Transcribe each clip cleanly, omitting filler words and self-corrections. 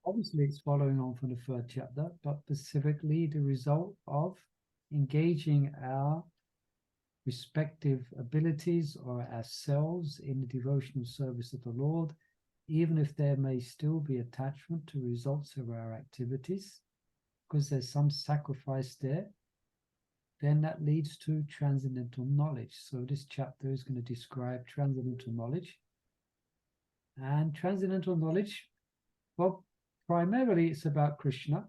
obviously it's following on from the third chapter, but specifically the result of engaging our respective abilities or ourselves in the devotional service of the Lord, even if there may still be attachment to results of our activities, because there's some sacrifice there, then that leads to transcendental knowledge. So this chapter is going to describe transcendental knowledge. And transcendental knowledge, well, primarily it's about Krishna,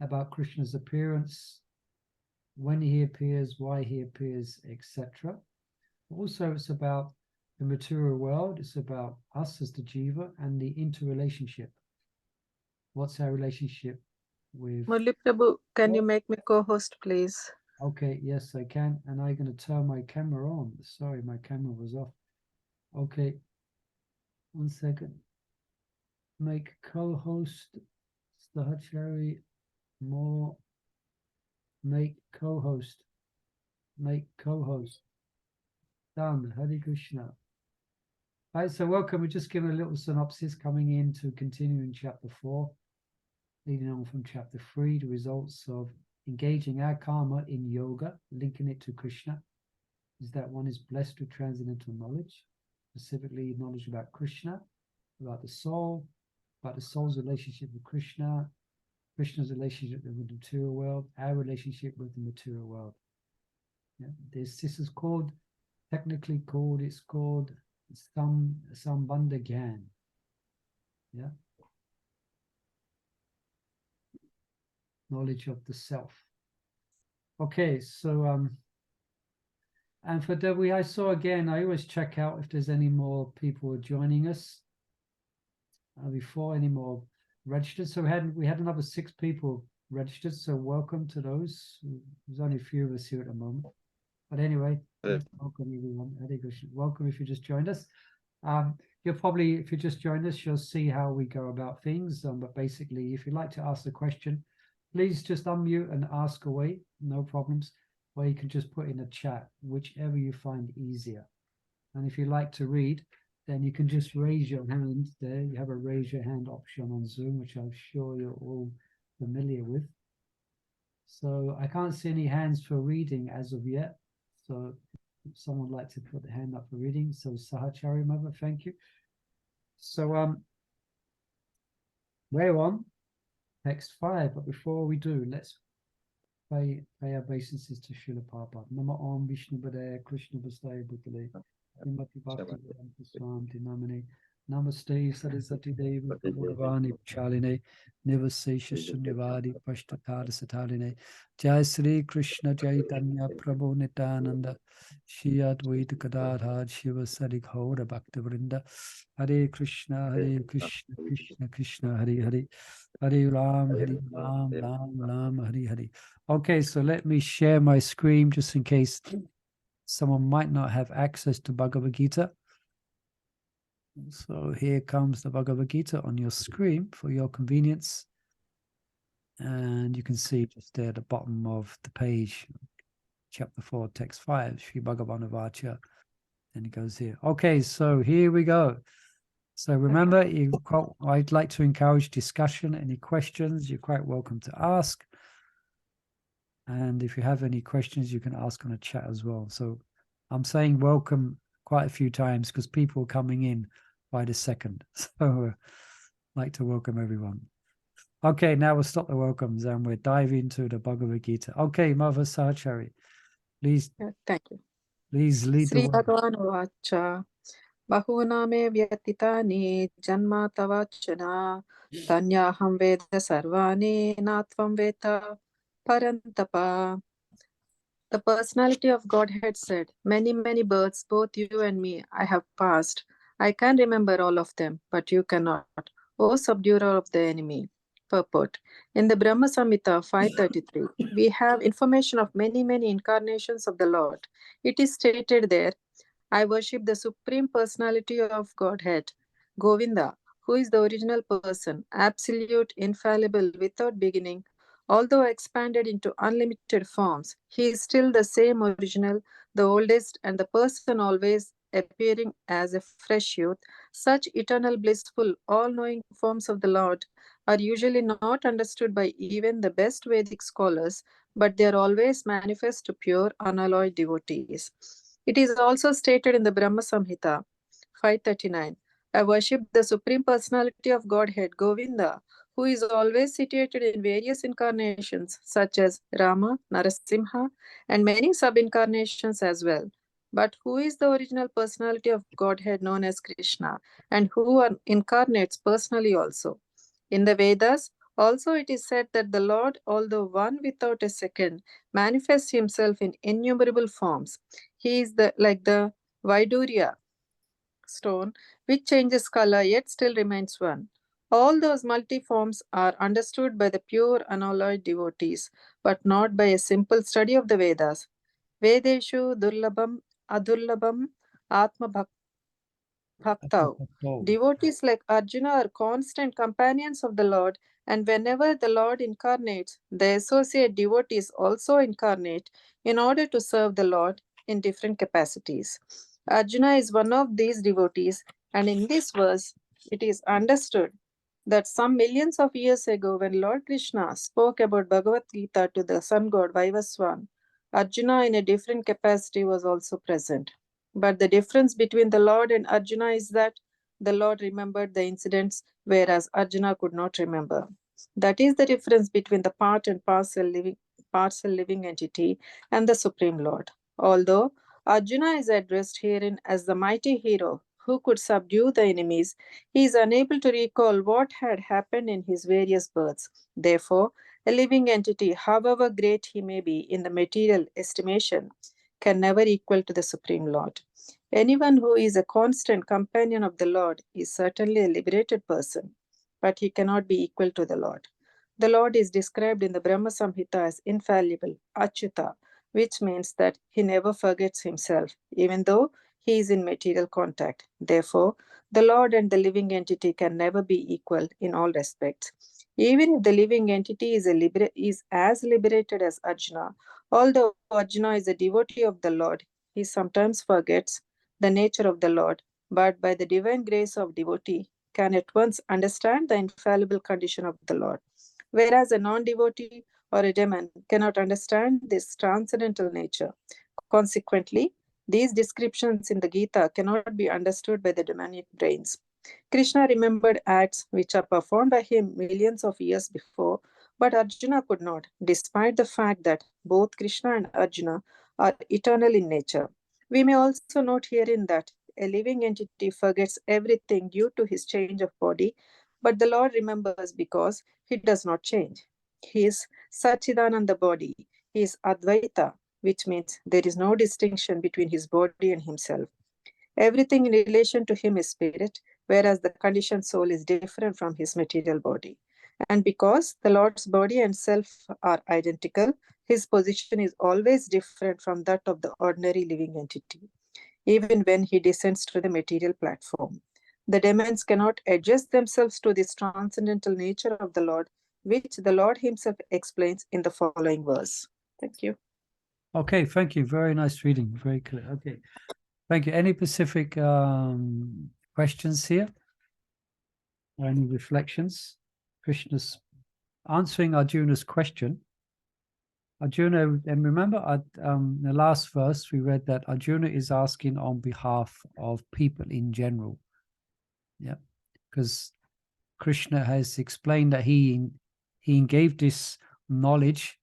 about Krishna's appearance, when he appears, why he appears, etc. Also, it's about the material world. It's about us as the Jiva and the interrelationship. What's our relationship with... Murli Prabhu, can you make me co-host, please? Okay, yes, I can. And I'm going to turn my camera on. Sorry, my camera was off. Okay, 1 second. Make co-host Sahachari more. Make co-host. Make co-host. Done. Hare Krishna. All right, so welcome. We're just giving a little synopsis coming in to continue in chapter 4, leading on from chapter 3, the results of engaging our karma in yoga, linking it to Krishna, is that one is blessed with transcendental knowledge, specifically knowledge about Krishna, about the soul's relationship with Krishna, Krishna's relationship with the material world, our relationship with the material world. Yeah, this is called, technically called, it's called Sambandha Gyan. Yeah. Knowledge of the self. Okay, so and for the I saw again, I always check out if there's any more people joining us before any more registered. So we had another 6 people registered. So welcome to those. There's only a few of us here at the moment. But anyway, welcome everyone. Welcome if you just joined us. You'll probably, if you just joined us, you'll see how we go about things. But basically, if you'd like to ask the question, please just unmute and ask away, no problems. Or you can just put in a chat, whichever you find easier. And if you like to read, then you can just raise your hand there. You have a raise your hand option on Zoom, which I'm sure you're all familiar with. So I can't see any hands for reading as of yet. So if someone would like to put the hand up for reading. So Sahachari Mother, thank you. So we're on text 5, but before we do, let's pay our obeisances to Srila Prabhupada. Nama Om Vishnu Padaya Krishna Vastaya Bhutale Nimati Bhakti Vedanta Swami Namane Namaste Sarasati Devi Gauravani Chaline Nivasesha Sunyavadi Pashtatara Sataline Jai Sri Krishna Chaitanya Prabhu Nityananda Shri Advaita Gadadhar Shiva Sari Gaura Bhakta Vrinda Hare Krishna Krishna Krishna Hare Hare Hare Ram Ram Hare Hare. Okay, so let me share my screen just in case someone might not have access to Bhagavad Gita. So here comes the Bhagavad Gita on your screen for your convenience. And you can see just there at the bottom of the page, chapter 4, text 5, Sri Bhagavan Vacha. And it goes here. Okay, so here we go. So remember, I'd like to encourage discussion. Any questions, you're quite welcome to ask. And if you have any questions, you can ask on a chat as well. So I'm saying welcome quite a few times because people are coming in by the second. So I'd like to welcome everyone. Okay, now we'll stop the welcomes and we'll dive into the Bhagavad Gita. Okay, Mother Sahachari, please. Thank you. Please lead Sri the way. Bhagavan Vacha Bahuname Vyatitani Janma Tavachana Tanyaham Veda Sarvani Natvam Veta Parantapa. The personality of Godhead said, many, many births, both you and me, I have passed. I can remember all of them, but you cannot. O subduer of the enemy. Purport. In the Brahma Samhita 533, we have information of many, many incarnations of the Lord. It is stated there, I worship the Supreme Personality of Godhead, Govinda, who is the original person, absolute, infallible, without beginning. Although expanded into unlimited forms, he is still the same original, the oldest, and the person always appearing as a fresh youth, such eternal, blissful, all-knowing forms of the Lord are usually not understood by even the best Vedic scholars, but they are always manifest to pure, unalloyed devotees. It is also stated in the Brahma Samhita 539. I worship the Supreme Personality of Godhead, Govinda, who is always situated in various incarnations such as Rama, Narasimha, and many sub-incarnations as well. But who is the original personality of Godhead known as Krishna, and who incarnates personally also? In the Vedas, also it is said that the Lord, although one without a second, manifests himself in innumerable forms. He is like the Vaidurya stone, which changes color yet still remains one. All those multiforms are understood by the pure unalloyed devotees, but not by a simple study of the Vedas. Vedeshu durlabam adurlabam atma bhaktau. Oh, Devotees like Arjuna are constant companions of the Lord, and whenever the Lord incarnates, the associate devotees also incarnate in order to serve the Lord in different capacities. Arjuna is one of these devotees, and in this verse, it is understood that some millions of years ago, when Lord Krishna spoke about Bhagavad Gita to the sun god Vaivaswan, Arjuna in a different capacity was also present. But the difference between the Lord and Arjuna is that the Lord remembered the incidents, whereas Arjuna could not remember. That is the difference between the part and parcel living entity and the Supreme Lord. Although Arjuna is addressed herein as the mighty hero who could subdue the enemies, he is unable to recall what had happened in his various births. Therefore, a living entity, however great he may be in the material estimation, can never equal to the Supreme Lord. Anyone who is a constant companion of the Lord is certainly a liberated person, but he cannot be equal to the Lord. The Lord is described in the Brahma Samhita as infallible, Achyuta, which means that he never forgets himself, even though he is in material contact. Therefore, the Lord and the living entity can never be equal in all respects. Even if the living entity is as liberated as Arjuna, although Arjuna is a devotee of the Lord, he sometimes forgets the nature of the Lord, but by the divine grace of devotee, can at once understand the infallible condition of the Lord. Whereas a non-devotee or a demon cannot understand this transcendental nature. Consequently, these descriptions in the Gita cannot be understood by the demonic brains. Krishna remembered acts which are performed by him millions of years before, but Arjuna could not, despite the fact that both Krishna and Arjuna are eternal in nature. We may also note herein that a living entity forgets everything due to his change of body, but the Lord remembers because he does not change. He is Sachidananda body. He is Advaita, which means there is no distinction between his body and himself. Everything in relation to him is spirit, whereas the conditioned soul is different from his material body. And because the Lord's body and self are identical, his position is always different from that of the ordinary living entity, even when he descends to the material platform. The demons cannot adjust themselves to this transcendental nature of the Lord, which the Lord himself explains in the following verse. Thank you. okay, thank you. Very nice reading. Very clear. Okay, thank you. Any specific questions here? Or any reflections? Krishna's answering Arjuna's question. Arjuna, and remember, the last verse we read that Arjuna is asking on behalf of people in general. Yeah, because Krishna has explained that he gave this knowledge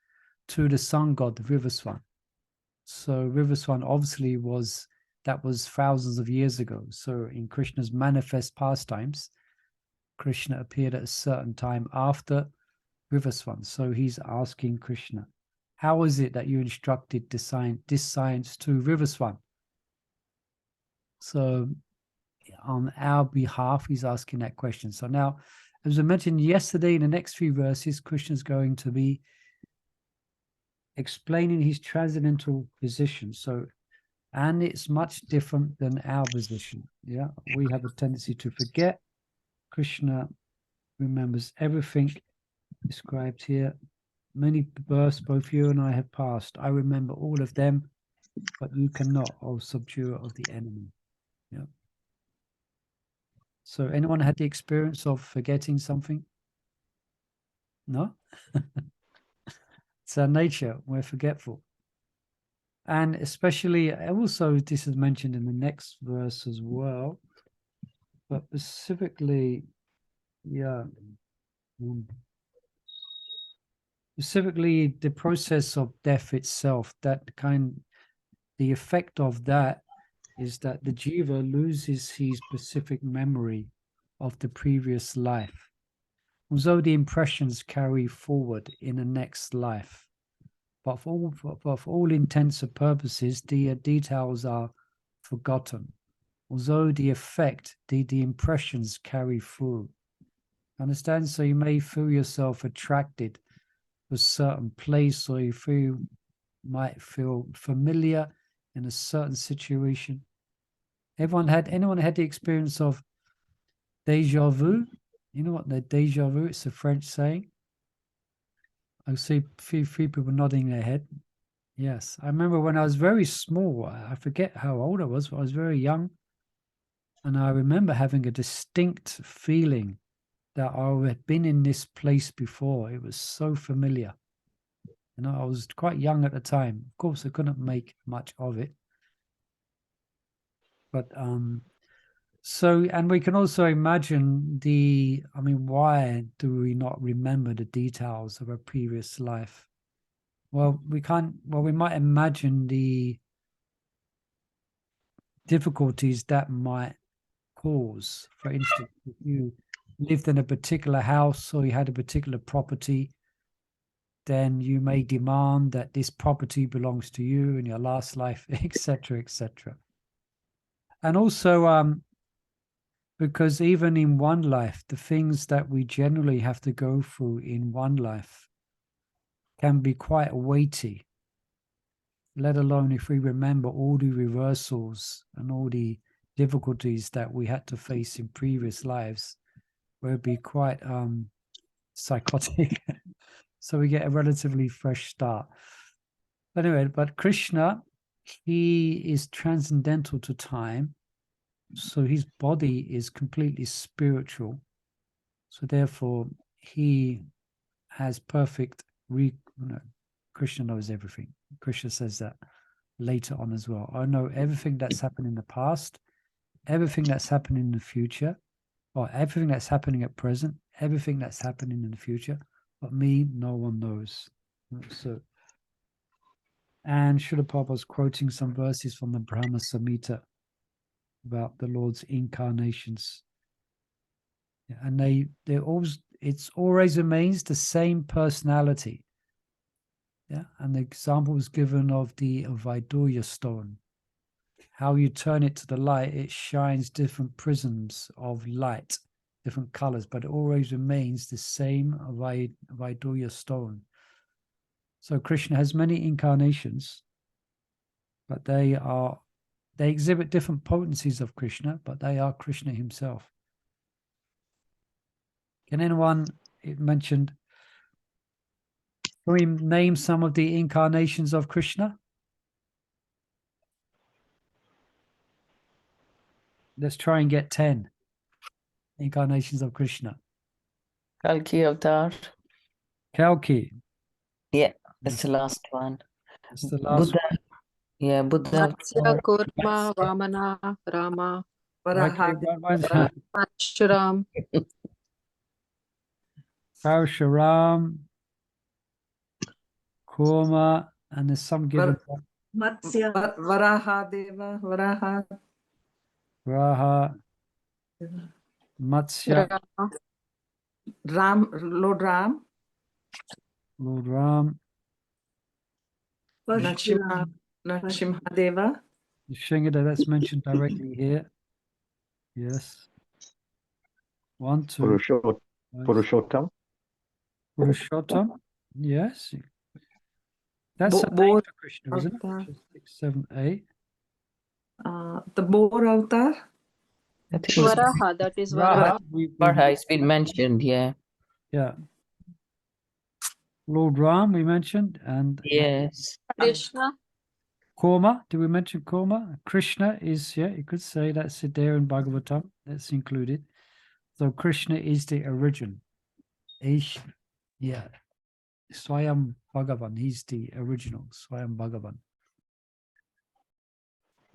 to the sun god, the Vivaswan. So Vivaswan obviously was thousands of years ago. So in Krishna's manifest pastimes, Krishna appeared at a certain time after Vivaswan. So he's asking Krishna, how is it that you instructed this science to Vivaswan? So on our behalf, he's asking that question. So now, as I mentioned yesterday, in the next few verses, Krishna's going to be explaining his transcendental position. So, and it's much different than our position. Yeah, we have a tendency to forget. Krishna remembers everything described here. Many births both you and I have passed. I remember all of them, but you cannot, O subduer of the enemy. So anyone had the experience of forgetting something? No? It's our nature. We're forgetful. And especially, also, this is mentioned in the next verse as well. But specifically, yeah. Specifically, the process of death itself, the effect of that is that the jiva loses his specific memory of the previous life, although the impressions carry forward in the next life. But for all intents and purposes, the details are forgotten, although the effect, the impressions carry through. Understand? So you may feel yourself attracted to a certain place, or you might feel familiar in a certain situation. Anyone had the experience of déjà vu? You know what the déjà vu? It's a French saying. I see three people nodding their head. Yes, I remember when I was very small. I forget how old I was, but I was very young, and I remember having a distinct feeling that I had been in this place before. It was so familiar. You know, I was quite young at the time. Of course, I couldn't make much of it. But so, and we can also imagine why do we not remember the details of a previous life? Well, we might imagine the difficulties that might cause. For instance, if you lived in a particular house or you had a particular property, then you may demand that this property belongs to you in your last life, etc., etc. And also, because even in one life, the things that we generally have to go through in one life can be quite weighty, let alone if we remember all the reversals and all the difficulties that we had to face in previous lives, where it'd be quite psychotic. So we get a relatively fresh start. Anyway, but Krishna, he is transcendental to time. So his body is completely spiritual. So therefore, he has perfect Krishna knows everything. Krishna says that later on as well. I know everything that's happened in the past, everything that's happening in the future, or everything that's happening at present, everything that's happening in the future. But me, no one knows. So, and Srila Prabhupada was quoting some verses from the Brahma Samhita about the Lord's incarnations. Yeah, and they always, it's always remains the same personality. Yeah, and the example was given of the Vaidurya stone. How you turn it to the light, it shines different prisms of light, different colors, but it always remains the same Vaidurya stone. So Krishna has many incarnations, but they exhibit different potencies of Krishna, but they are Krishna himself. Can anyone, it mentioned, can we name some of the incarnations of Krishna? Let's try and get 10 incarnations of Krishna. Kalki avatar. Kalki. Yeah, that's the last one. That's the last Buddha. one. Yeah, Buddha. Matsya, Kurma, Vamana, Rama, Okay, Parshuram, Parshuram, Kurma, and there's some given. Matsya, Varaha Deva, Varaha, Raha, Matsya, Rama, Ram, Lord Ram, Lord Ram, Nrsimha, Nrsimha Deva, Shingada, that's mentioned directly here. Yes. 1, 2, Purushottam. Purushottam. Yes. That's a name Boar for Krishna, isn't it? Avatar. 6, 7, 8. The Boar Avatar, I think it's Varaha, that is Varaha. Raha, Varaha. It's been mentioned, yeah. yeah. Lord Ram, we mentioned, and Yes. Krishna, Kurma. Did we mention Kurma? Krishna is, yeah, you could say that's there in Bhagavatam. That's included. So Krishna is the origin. Ish, yeah. Swayam Bhagavan, he's the original, Swayam Bhagavan.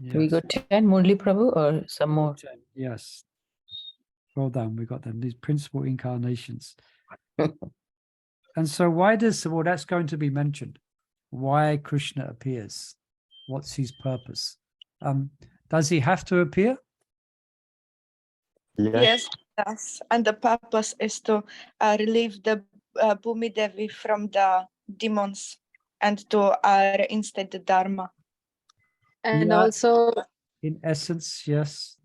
Do we Yes. go 10, Murli Prabhu, or some more? Yes. Well done, we got them, these principal incarnations. And so why does, well, that's going to be mentioned. Why Krishna appears? What's his purpose? Does he have to appear? Yes. Yes. And the purpose is to relieve the Bhumi Devi from the demons and to reinstate the Dharma. And Yeah. also In essence, yes.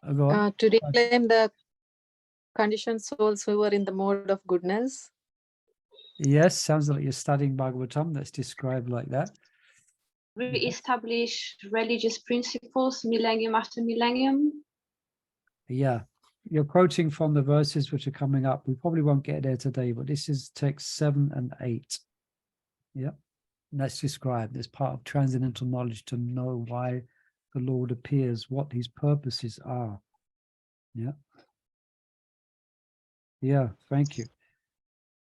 Go on. to reclaim the conditioned souls who were in the mode of goodness. Yes, sounds like you're studying Bhagavatam. That's described like that. Re-establish religious principles millennium after millennium. Yeah, you're quoting from the verses which are coming up. We probably won't get there today, but this is text 7 and 8. Yeah, and that's described as part of transcendental knowledge to know why the Lord appears, what his purposes are. Yeah. Yeah, thank you.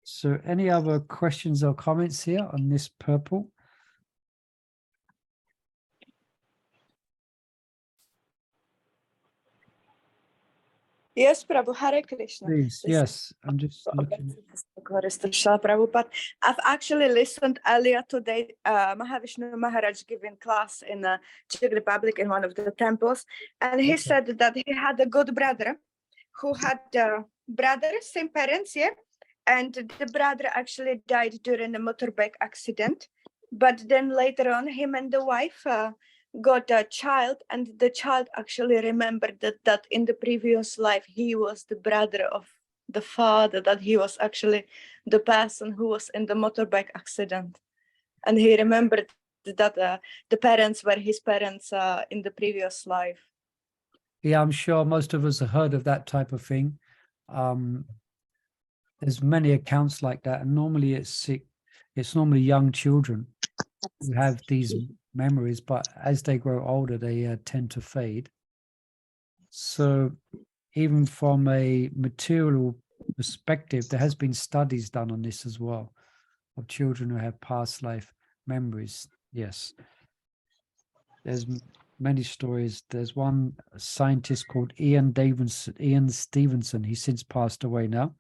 So any other questions or comments here on this purple? Yes, Prabhu, Hare Krishna. Please, yes, I'm just looking. Prabhupada. I've actually listened earlier today, Mahavishnu Maharaj giving class in the Czech Republic in one of the temples, and he said that he had a good brother who had brothers, same parents, yeah, and the brother actually died during a motorbike accident, but then later on, him and the wife got a child, and the child actually remembered that in the previous life he was the brother of the father, that he was actually the person who was in the motorbike accident, and he remembered that the parents were his parents in the previous life. Yeah, I'm sure most of us have heard of that type of thing. There's many accounts like that, and normally it's normally young children who have these memories, but as they grow older, they tend to fade. So even from a material perspective, there has been studies done on this as well, of children who have past life memories. Yes. There's many stories. There's one scientist called Ian Stevenson. He's since passed away now,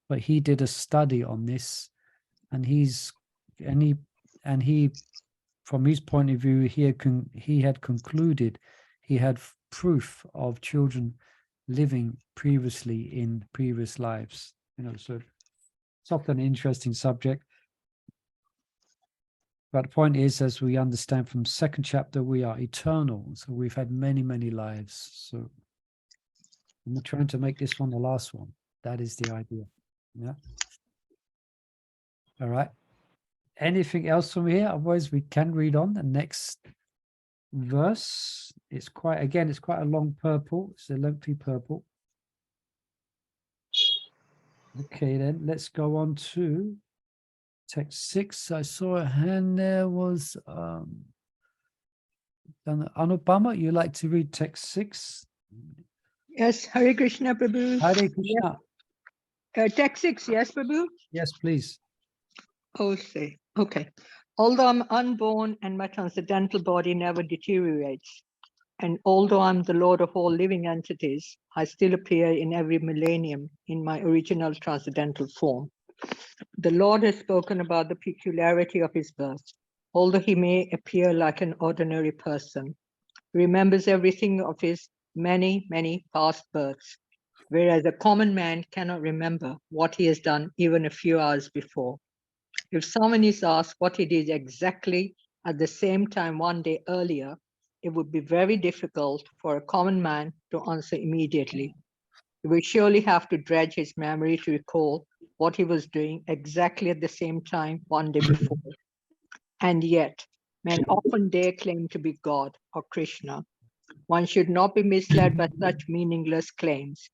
but he did a study on this, and he from his point of view, he had concluded he had proof of children living previously in previous lives. So it's often an interesting subject. But the point is, as we understand from second chapter, we are eternal. So we've had many, many lives. So I'm trying to make this one the last one. That is the idea. Yeah. All right. Anything else from here? Otherwise, we can read on the next verse. It's quite a long purple. It's a lengthy purple. Okay, then let's go on to text 6. I saw a hand there was Anupama. You like to read text 6? Yes, Hare Krishna, Prabhu. Hare Krishna. Text 6, yes, Prabhu? Yes, please. Oh, say, okay. Although I'm unborn and my transcendental body never deteriorates, and although I'm the Lord of all living entities, I still appear in every millennium in my original transcendental form. The Lord has spoken about the peculiarity of his birth. Although he may appear like an ordinary person, he remembers everything of his many, many past births, whereas a common man cannot remember what he has done even a few hours before. If someone is asked what he did exactly at the same time one day earlier, it would be very difficult for a common man to answer immediately. He would surely have to dredge his memory to recall what he was doing exactly at the same time one day before. And yet, men often dare claim to be God or Krishna. One should not be misled by such meaningless claims.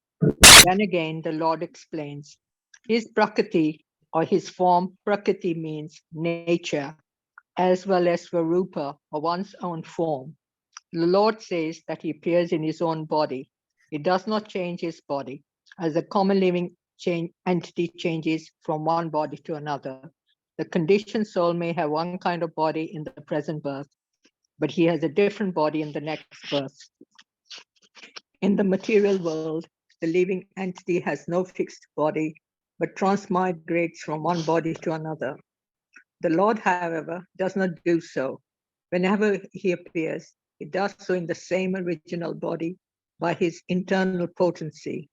Then again, the Lord explains, his Prakriti or his form, Prakriti means nature, as well as Swarupa or one's own form. The Lord says that he appears in his own body. He does not change his body. As a common living entity changes from one body to another, the conditioned soul may have one kind of body in the present birth, but he has a different body in the next birth. In the material world, the living entity has no fixed body, but transmigrates from one body to another. The Lord, however, does not do so. Whenever he appears, he does so in the same original body by his internal potency.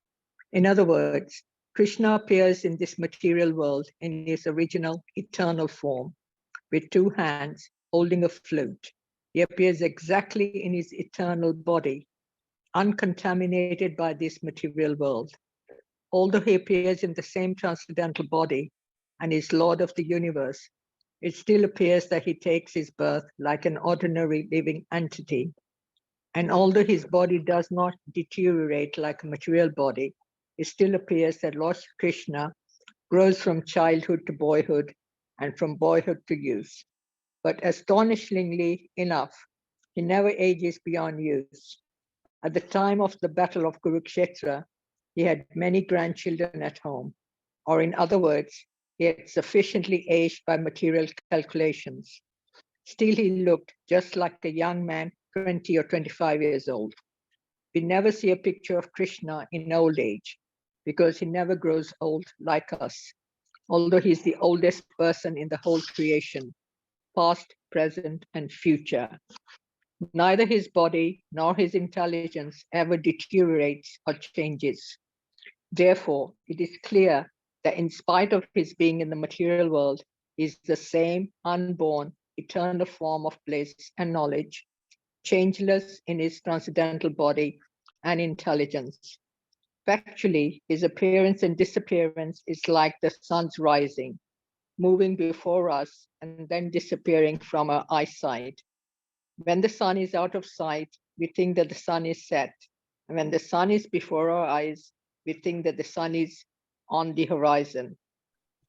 In other words, Krishna appears in this material world in his original eternal form, with two hands holding a flute. He appears exactly in his eternal body, uncontaminated by this material world. Although he appears in the same transcendental body and is Lord of the universe, it still appears that he takes his birth like an ordinary living entity. And although his body does not deteriorate like a material body, it still appears that Lord Krishna grows from childhood to boyhood and from boyhood to youth. But astonishingly enough, he never ages beyond youth. At the time of the Battle of Kurukshetra, he had many grandchildren at home, or in other words, he had sufficiently aged by material calculations. Still, he looked just like a young man, 20 or 25 years old. We never see a picture of Krishna in old age, because he never grows old like us, although he's the oldest person in the whole creation, past, present, and future. Neither his body nor his intelligence ever deteriorates or changes. Therefore, it is clear that in spite of his being in the material world, he is the same unborn, eternal form of bliss and knowledge, changeless in his transcendental body and intelligence. Factually, his appearance and disappearance is like the sun's rising, moving before us and then disappearing from our eyesight. When the sun is out of sight, we think that the sun is set. And when the sun is before our eyes, we think that the sun is on the horizon.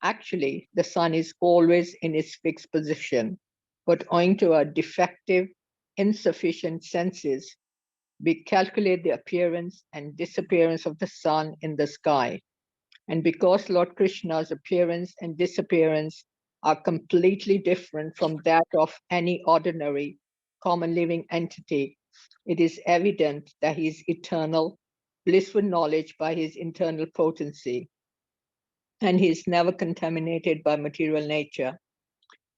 Actually, the sun is always in its fixed position, but owing to our defective, insufficient senses, we calculate the appearance and disappearance of the sun in the sky. And because Lord Krishna's appearance and disappearance are completely different from that of any ordinary common living entity, it is evident that he is eternal, blissful knowledge by his internal potency, and he is never contaminated by material nature.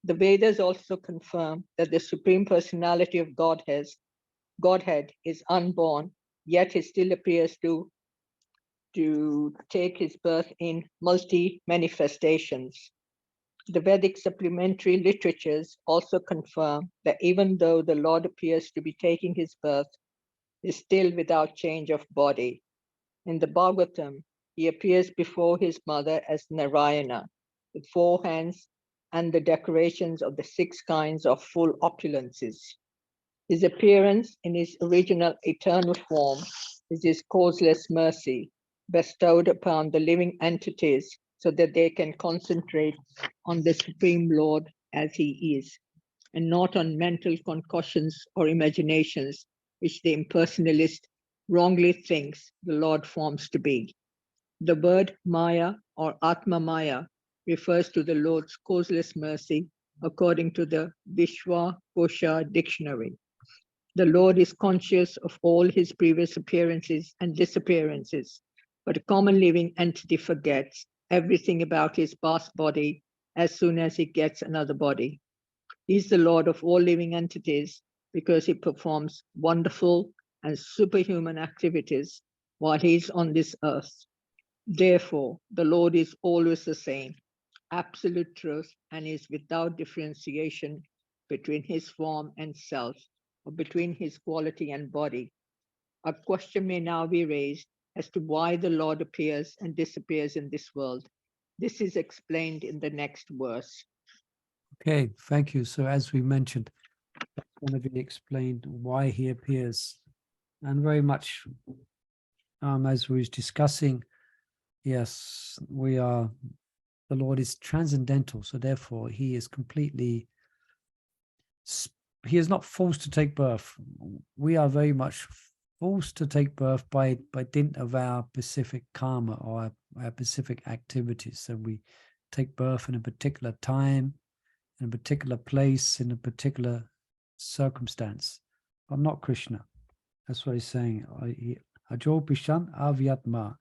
The Vedas also confirm that the Supreme Personality of Godhead is unborn, yet he still appears to take his birth in multi-manifestations. The Vedic supplementary literatures also confirm that even though the Lord appears to be taking his birth, he is still without change of body. In the Bhagavatam, he appears before his mother as Narayana, with 4 hands and the decorations of the 6 kinds of full opulences. His appearance in his original eternal form is his causeless mercy bestowed upon the living entities so that they can concentrate on the Supreme Lord as he is, and not on mental concoctions or imaginations, which the impersonalist wrongly thinks the Lord forms to be. The word Maya or Atma Maya refers to the Lord's causeless mercy according to the Vishwa Kosha dictionary. The Lord is conscious of all his previous appearances and disappearances, but a common living entity forgets everything about his past body as soon as he gets another body. He's the Lord of all living entities because he performs wonderful and superhuman activities while he's on this earth. Therefore, the Lord is always the same, absolute truth, and is without differentiation between his form and self, or between his quality and body. A question may now be raised as to why the Lord appears and disappears in this world. This is explained in the next verse. Okay, thank you. So as we mentioned, that's going to be explained why he appears. And very much as we was discussing, yes, the Lord is transcendental. So therefore he is completely, he is not forced to take birth. We are very much forced to take birth by dint of our specific karma or our specific activities. So we take birth in a particular time, in a particular place, in a particular circumstance, but not Krishna. That's what he's saying. Ajo Pishan Avyatma.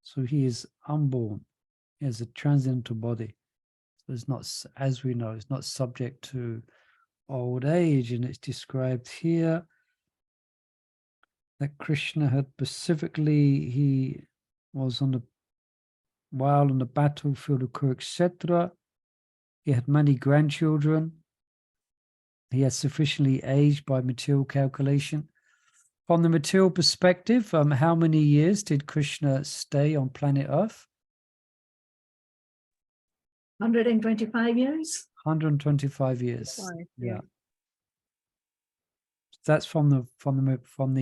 So he is unborn. He has a transcendental body. So it's not, as we know, it's not subject to old age, and it's described here that Krishna had specifically, he was while on the battlefield of Kurukshetra, he had many grandchildren. He had sufficiently aged by material calculation. From the material perspective, how many years did Krishna stay on planet Earth? 125 years. 125 years. Yeah. That's from the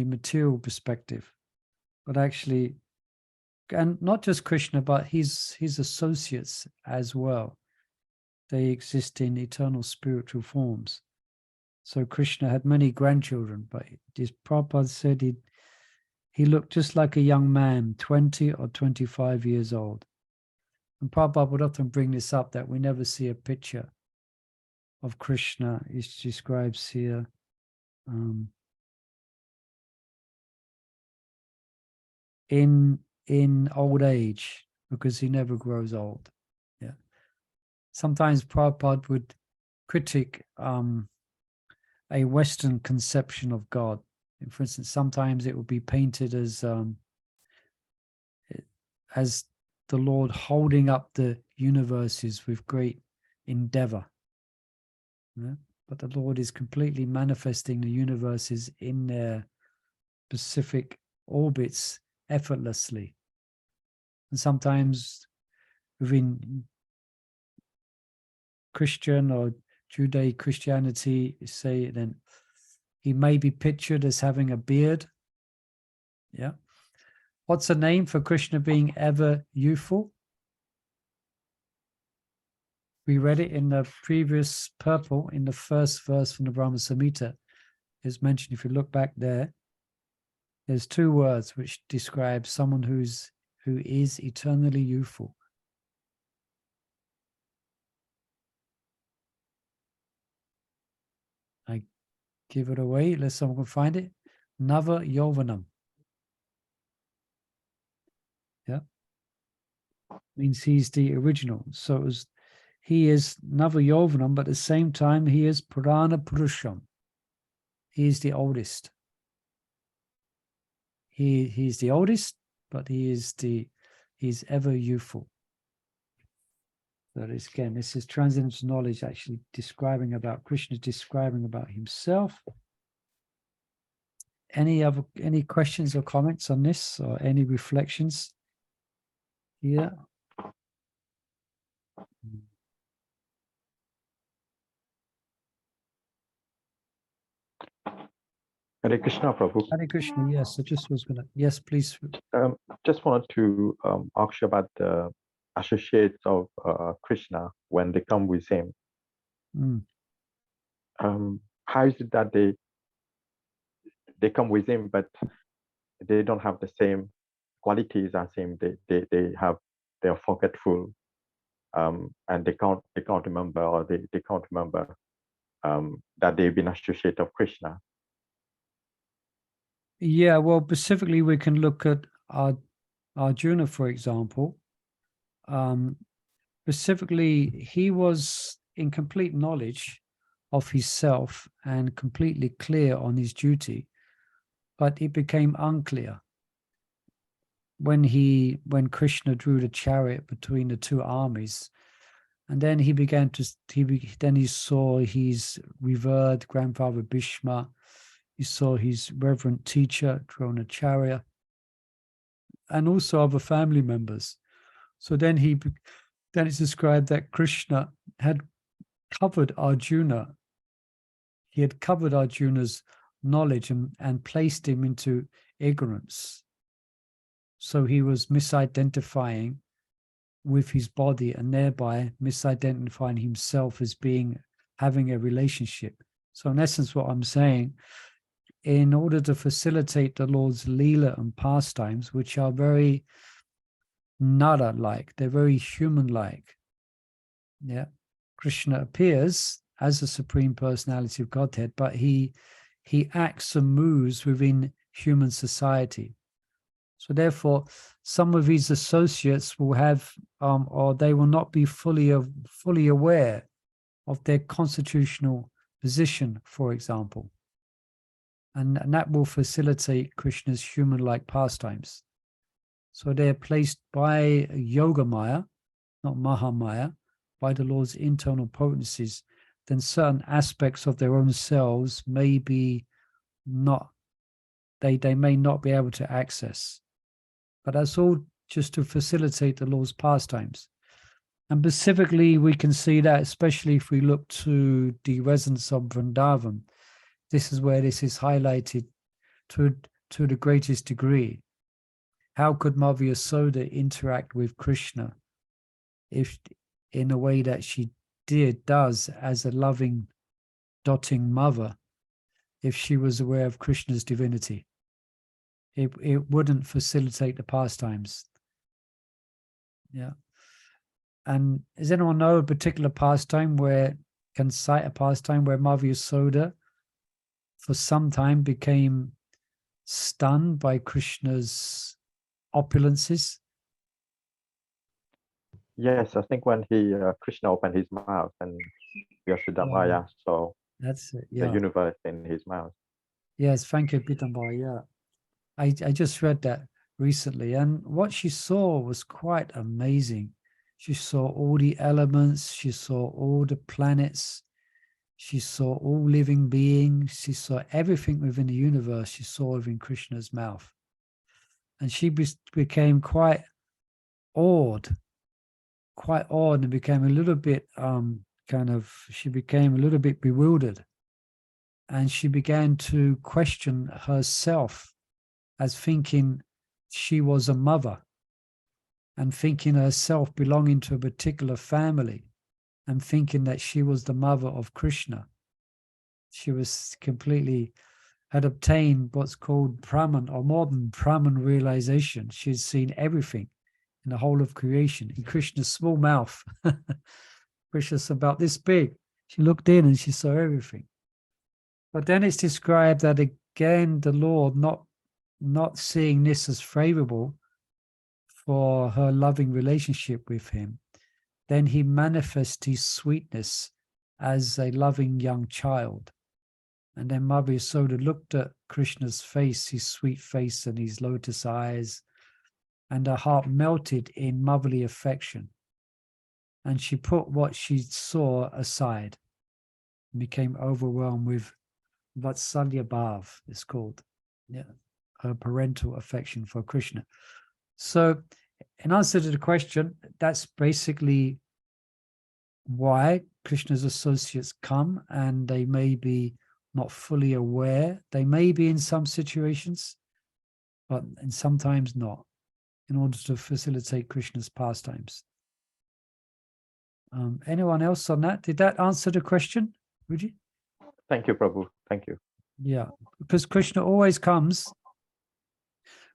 material perspective, but actually, and not just Krishna, but his associates as well. They exist in eternal spiritual forms. So Krishna had many grandchildren, but this Prabhupada said he looked just like a young man, 20 or 25 years old. And Prabhupada would often bring this up, that we never see a picture of Krishna. It describes here in old age, because he never grows old. Yeah. Sometimes Prabhupada would critique a Western conception of God. For instance, sometimes it would be painted as the Lord holding up the universes with great endeavor. Yeah? But the Lord is completely manifesting the universes in their specific orbits effortlessly. And sometimes within Christian or Judeo-Christianity, say then he may be pictured as having a beard. Yeah. What's the name for Krishna being ever youthful? We read it in the previous purple, in the first verse from the Brahma Samhita. It's mentioned, if you look back there, there's two words which describe someone who is eternally youthful. I give it away, unless someone can find it. Nava Yovanam. Yeah. Means he's the original. So he is Nava Yovanam, but at the same time, he is Purana Purusham. He is the oldest. He's the oldest, but he's ever youthful. That is, again, this is transcendental knowledge actually describing about Krishna, describing about himself. Any questions or comments on this, or any reflections? Yeah. Hare Krishna, Prabhu. Hare Krishna, yes, I just was gonna, yes, please. Just wanted to ask you about the associates of Krishna when they come with him. How is it that they come with him, but they don't have the same qualities as him? They are forgetful, and they can't remember, or they can't remember that they've been associate of Krishna. Yeah, well, specifically, we can look at Arjuna, for example. Specifically, he was in complete knowledge of himself and completely clear on his duty, but it became unclear when Krishna drew the chariot between the two armies, and then he saw his revered grandfather Bhishma. He saw his reverent teacher, Dronacharya, and also other family members. So then it's described that Krishna had covered Arjuna. He had covered Arjuna's knowledge and placed him into ignorance. So he was misidentifying with his body, and thereby misidentifying himself as having a relationship. So in essence, what I'm saying in order to facilitate the Lord's Leela and pastimes, which are very Nara-like, they're very human-like. Yeah, Krishna appears as the Supreme Personality of Godhead, but he acts and moves within human society. So therefore, some of his associates will have, or they will not be fully aware of their constitutional position, for example. And that will facilitate Krishna's human-like pastimes. So they're placed by Yoga Maya, not Mahamaya, by the Lord's internal potencies, then certain aspects of their own selves may be not, they may not be able to access. But that's all just to facilitate the Lord's pastimes. And specifically, we can see that, especially if we look to the resonance of Vrindavan. This is where this is highlighted to the greatest degree. How could Mother Yasoda interact with Krishna if in a way that she does as a loving, dotting mother, if she was aware of Krishna's divinity? It wouldn't facilitate the pastimes. Yeah. And does anyone know a particular pastime can cite a pastime where Mother Yasoda for some time became stunned by Krishna's opulences? Yes, I think when Krishna opened his mouth and Yasodhamaya saw That's it, yeah. the universe in his mouth. Yes, thank you, Pitambara. Yeah, I just read that recently, and what she saw was quite amazing. She saw all the elements, she saw all the planets, she saw all living beings, she saw everything within the universe, she saw within Krishna's mouth. And she became quite awed and became a little bit she became a little bit bewildered. And she began to question herself as thinking she was a mother and thinking herself belonging to a particular family and thinking that she was the mother of Krishna. She was had obtained what's called Brahman, or more than Brahman realization. She had seen everything in the whole of creation in Krishna's small mouth. Krishna's about this big. She looked in and she saw everything. But then it's described that again, the Lord not seeing this as favorable for her loving relationship with him, then he manifests his sweetness as a loving young child. And then Mother Yasoda looked at Krishna's face, his sweet face and his lotus eyes, and her heart melted in motherly affection. And she put what she saw aside and became overwhelmed with Vatsalya Bhav, it's called. Yeah, her parental affection for Krishna. So in answer to the question, that's basically why Krishna's associates come, and they may be not fully aware. They may be in some situations, and sometimes not, in order to facilitate Krishna's pastimes. Anyone else on that? Did that answer the question, Ruji? Thank you, Prabhu. Thank you. Yeah, because Krishna always comes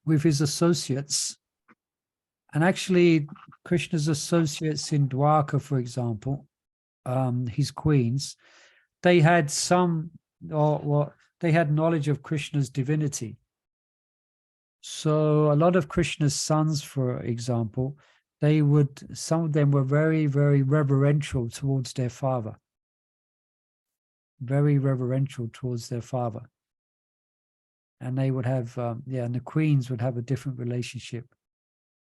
with his associates. And actually, Krishna's associates in Dwarka, for example, his queens, they had they had knowledge of Krishna's divinity. So a lot of Krishna's sons, for example, some of them were very, very reverential towards their father. Very reverential towards their father. And they would have, and the queens would have a different relationship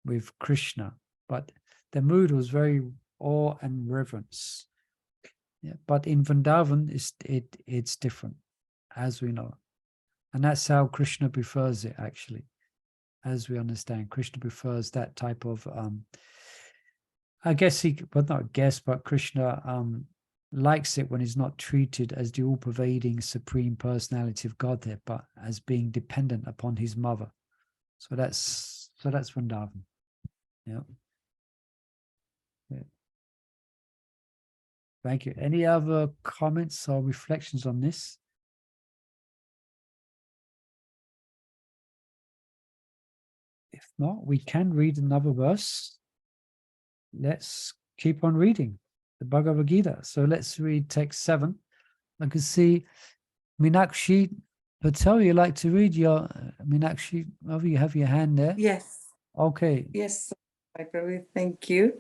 with Krishna, but their mood was very awe and reverence. Yeah, but in Vrindavan, it's different, as we know. And that's how Krishna prefers it, actually. As we understand, Krishna prefers that type of, but Krishna likes it when he's not treated as the all-pervading Supreme Personality of Godhead, but as being dependent upon his mother. So that's Vrindavan. Yeah. Thank you. Any other comments or reflections on this? not, we can read another verse. Let's keep on reading the Bhagavad Gita. So let's read text 7. I can see Meenakshi Patel, you like to read your Meenakshi, oh, you have your hand there. Yes. Okay. Yes, my Prabhu, thank you.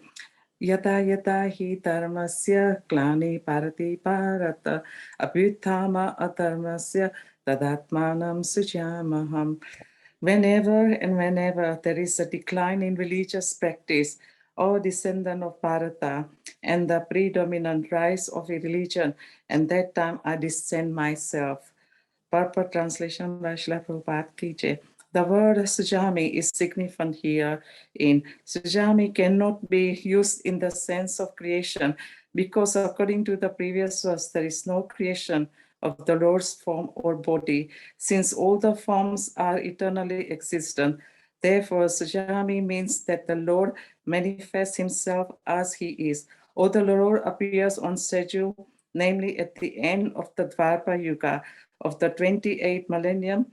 Yata yata hi dharmasya glani parati parata abhyuthama adharmasya tadatmanam sujamaham. Whenever and whenever there is a decline in religious practice or descendant of Bharata and the predominant rise of a religion, and that time I descend myself. Purport translation by Srila Prabhupada Ki Jai. The word Sujami is significant here in Sujami cannot be used in the sense of creation because according to the previous verse, there is no creation of the Lord's form or body, since all the forms are eternally existent. Therefore, Sujami means that the Lord manifests himself as he is, or the Lord appears on schedule, namely at the end of the Dwapara Yuga, of the 28th millennium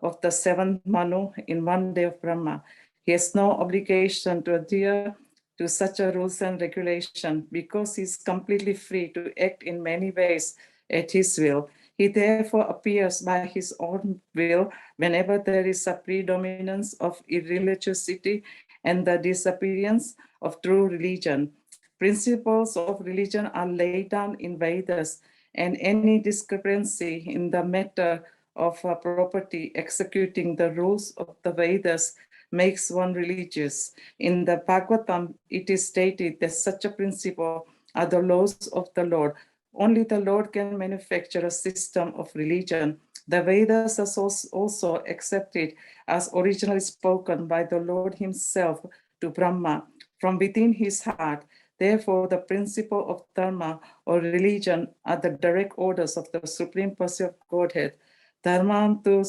of the 7th Manu in one day of Brahma. He has no obligation to adhere to such a rules and regulation because he is completely free to act in many ways at his will. He therefore appears by his own will whenever there is a predominance of irreligiosity and the disappearance of true religion. Principles of religion are laid down in Vedas, and any discrepancy in the matter of property executing the rules of the Vedas makes one religious. In the Bhagavatam, it is stated that such a principle are the laws of the Lord. Only the Lord can manufacture a system of religion. The Vedas are also accepted as originally spoken by the Lord himself to Brahma from within his heart. Therefore, the principle of dharma or religion are the direct orders of the Supreme Person of Godhead. Dharmantu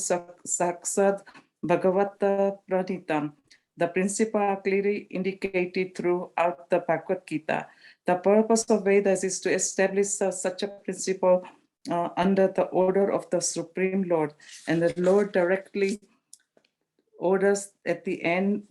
saksad bhagavata pranitam. The principles are clearly indicated throughout the Bhagavad Gita. The purpose of Vedas is to establish such a principle under the order of the Supreme Lord, and the Lord directly orders at the end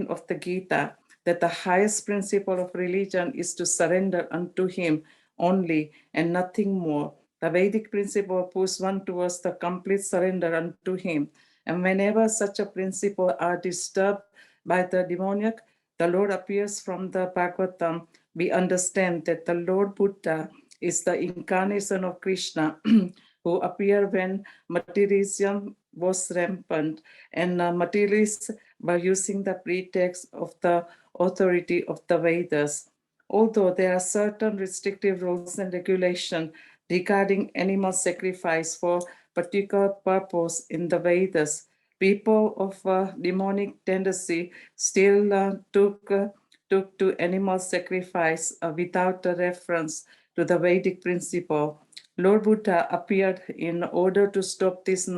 of the Gita that the highest principle of religion is to surrender unto him only and nothing more. The Vedic principle pushes one towards the complete surrender unto him. And whenever such a principle are disturbed by the demoniac, the Lord appears from the Bhagavatam. We understand that the Lord Buddha is the incarnation of Krishna who appeared when materialism was rampant, and materialists were using the pretext of the authority of the Vedas. Although there are certain restrictive rules and regulations regarding animal sacrifice for particular purpose in the Vedas, people of demonic tendency still took to animal sacrifice without a reference to the Vedic principle. Lord Buddha appeared in order to stop this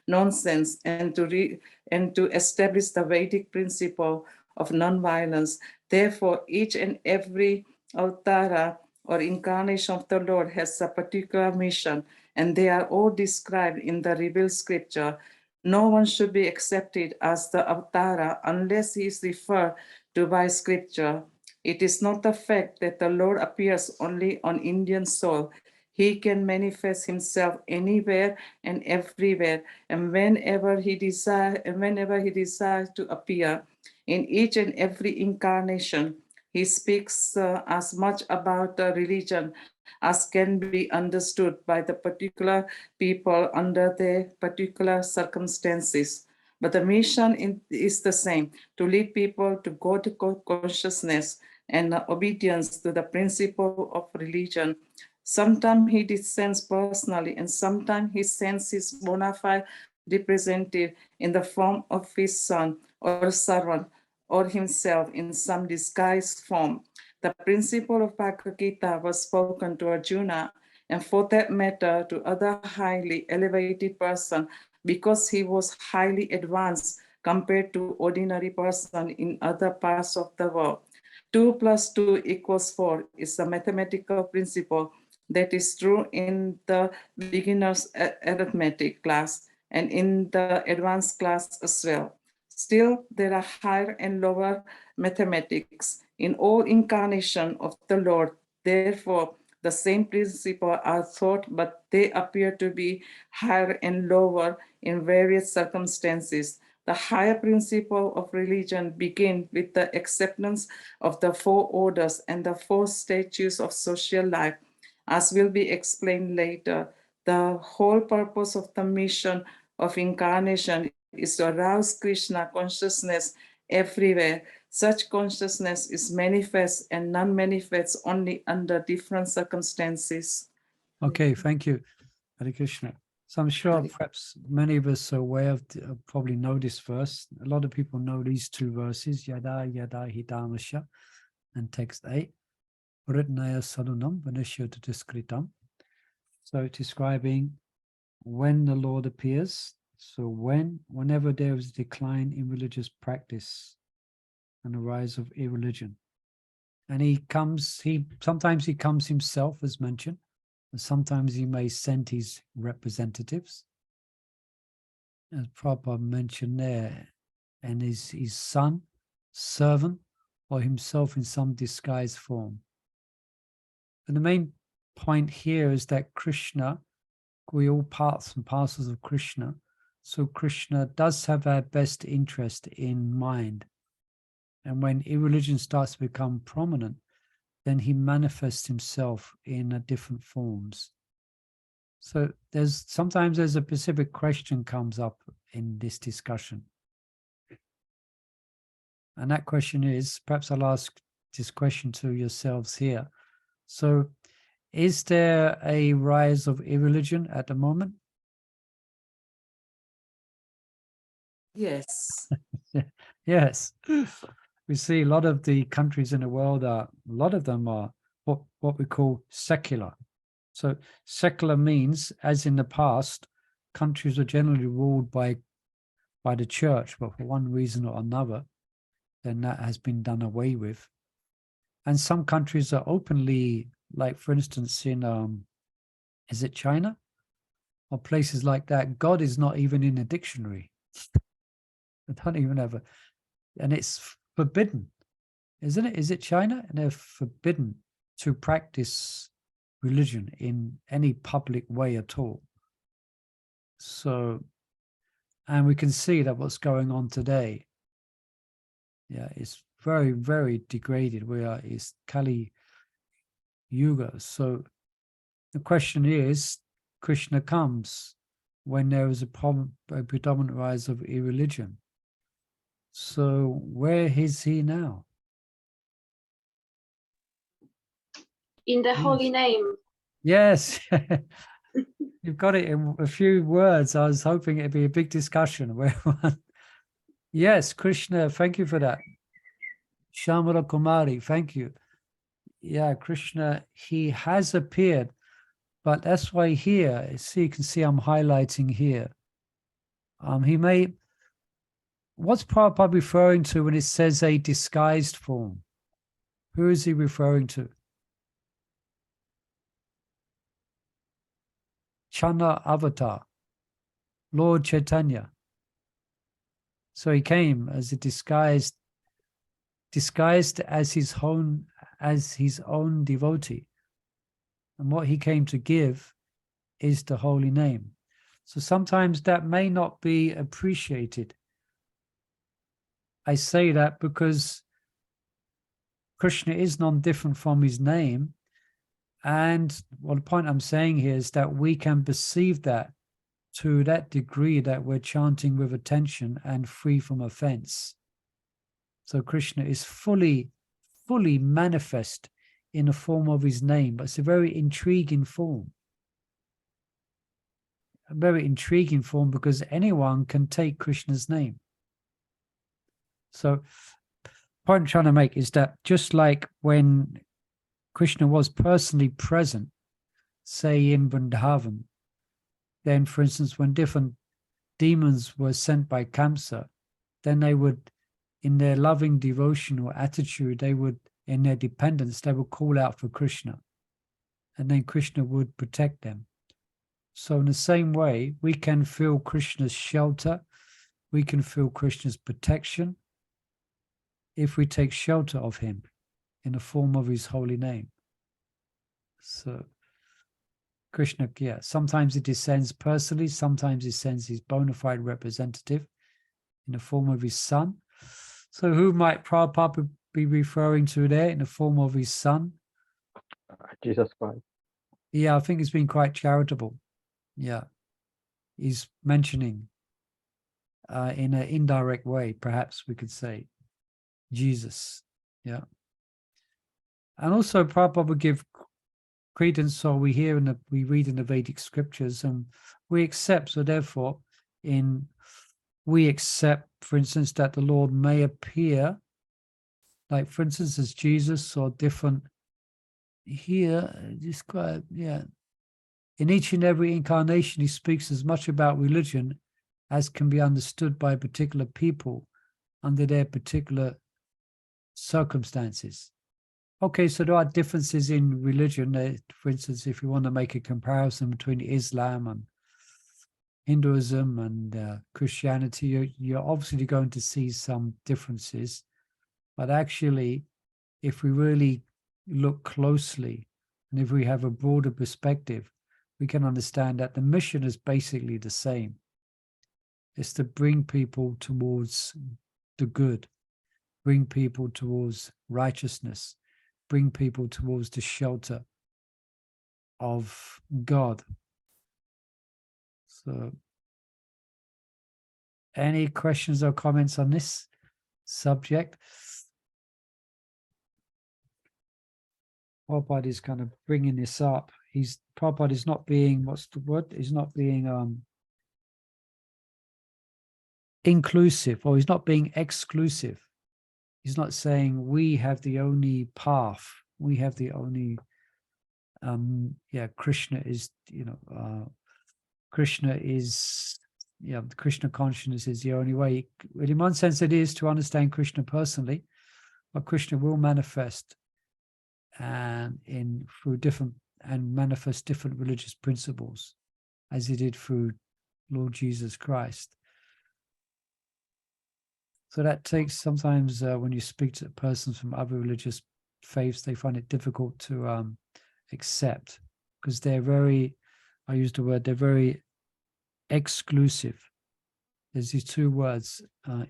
nonsense and to establish the Vedic principle of non-violence. Therefore, each and every avatara or incarnation of the Lord has a particular mission, and they are all described in the revealed scripture. No one should be accepted as the avatara unless he is referred to by scripture. It is not the fact that the Lord appears only on Indian soil. He can manifest himself anywhere and everywhere, and whenever he desires to appear. In each and every incarnation, he speaks as much about religion as can be understood by the particular people under their particular circumstances. But the mission is the same, to lead people to God consciousness and obedience to the principle of religion. Sometimes he descends personally, and sometimes he sends his bona fide representative in the form of his son or servant or himself in some disguised form. The principle of Bhagavad Gita was spoken to Arjuna, and for that matter to other highly elevated person, because he was highly advanced compared to ordinary person in other parts of the world. 2 plus 2 equals 4 is a mathematical principle that is true in the beginner's arithmetic class and in the advanced class as well. Still, there are higher and lower mathematics in all incarnation of the Lord. Therefore, the same principles are taught, but they appear to be higher and lower in various circumstances. The higher principle of religion begin with the acceptance of the four orders and the four stages of social life. As will be explained later, the whole purpose of the mission of incarnation is to arouse Krishna consciousness everywhere. Such consciousness is manifest and non-manifest only under different circumstances. Okay, thank you, Hare Krishna. So I'm sure perhaps many of us are aware of, probably know this verse. A lot of people know these two verses, Yada Yada Hidamasha and text 8, Ritnaya Sadunam Vanashyata Diskritam. So describing when the Lord appears. So whenever there is a decline in religious practice and a rise of irreligion. And sometimes he comes himself, as mentioned, and sometimes he may send his representatives, as Prabhupada mentioned there, and his son, servant, or himself in some disguised form. And the main point here is that Krishna, we all parts and parcels of Krishna, so Krishna does have our best interest in mind. And when irreligion starts to become prominent, then he manifests himself in different forms. So sometimes there's a specific question comes up in this discussion. And that question is, perhaps I'll ask this question to yourselves here. So is there a rise of irreligion at the moment? Yes. Yes. We see a lot of the countries in the world a lot of them are what we call secular. So secular means, as in the past, countries were generally ruled by the church, but for one reason or another, then that has been done away with. And some countries are openly, like for instance in is it China? Or places like that, God is not even in a dictionary. I don't even have and it's forbidden, isn't it? Is it China? And they're forbidden to practice religion in any public way at all. So, and we can see that what's going on today, yeah, it's very, very degraded. It's Kali Yuga. So the question is, Krishna comes when there is a predominant rise of irreligion. So where is he now? In the Yes. holy name. Yes, you've got it in a few words. I was hoping it'd be a big discussion. Yes, Krishna, thank you for that. Shamala Kumari, thank you. Yeah, Krishna, he has appeared, but that's why here, see, you can see I'm highlighting here. What's Prabhupada referring to when it says a disguised form? Who is he referring to? Chana Avatar, Lord Chaitanya. So he came as a disguised as his own devotee. And what he came to give is the holy name. So sometimes that may not be appreciated. I say that because Krishna is non-different from his name. And the point I'm saying here is that we can perceive that to that degree that we're chanting with attention and free from offense. So Krishna is fully manifest in the form of his name, but it's a very intriguing form. A very intriguing form because anyone can take Krishna's name. So the point I'm trying to make is that just like when Krishna was personally present, say in Vrindavan, then for instance, when different demons were sent by Kamsa, then they would, in their loving devotional attitude, in their dependence, they would call out for Krishna. And then Krishna would protect them. So in the same way, we can feel Krishna's shelter we can feel Krishna's protection if we take shelter of him in the form of his holy name. So Krishna, yeah, sometimes he descends personally, sometimes he sends his bona fide representative in the form of his son. So who might Prabhupada be referring to there in the form of his son? Jesus Christ. Yeah, I think it's been quite charitable. Yeah, he's mentioning in an indirect way, perhaps we could say, Jesus. Yeah. And also Prabhupada would give credence, so we read in the Vedic scriptures and we accept, so therefore we accept, for instance, that the Lord may appear, like for instance, as Jesus or different here, describe, yeah. In each and every incarnation, he speaks as much about religion as can be understood by particular people under their particular circumstances. Okay, so there are differences in religion. For instance, if you want to make a comparison between Islam and Hinduism and Christianity, you're obviously going to see some differences. But actually, if we really look closely and if we have a broader perspective, we can understand that the mission is basically the same. It's to bring people towards the good, bring people towards righteousness, bring people towards the shelter of God. So, any questions or comments on this subject? Prabhupada is kind of bringing this up. Prabhupada is not being, what's the word? He's not being inclusive, or he's not being exclusive. He's not saying we have the only path. We have the only, Krishna is, Krishna is, the Krishna consciousness is the only way. Well, in one sense it is to understand Krishna personally, but Krishna will manifest and manifest different religious principles as he did through Lord Jesus Christ. So that takes sometimes when you speak to persons from other religious faiths, they find it difficult to accept because they're very, I use the word, they're very exclusive. There's these two words,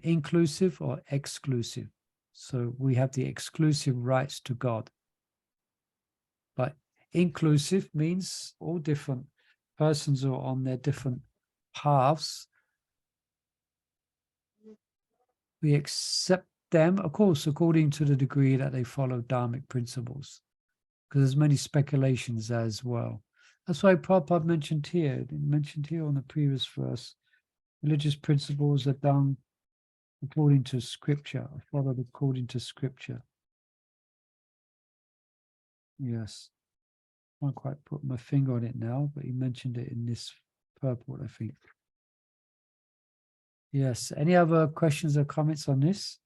inclusive or exclusive. So we have the exclusive rights to God. But inclusive means all different persons are on their different paths. We accept them, of course, according to the degree that they follow dharmic principles, because there's many speculations as well. That's why Prabhupada mentioned here on the previous verse, religious principles are done according to scripture, followed according to scripture. Yes. I can't quite put my finger on it now, but he mentioned it in this purport, I think. Yes. Any other questions or comments on this?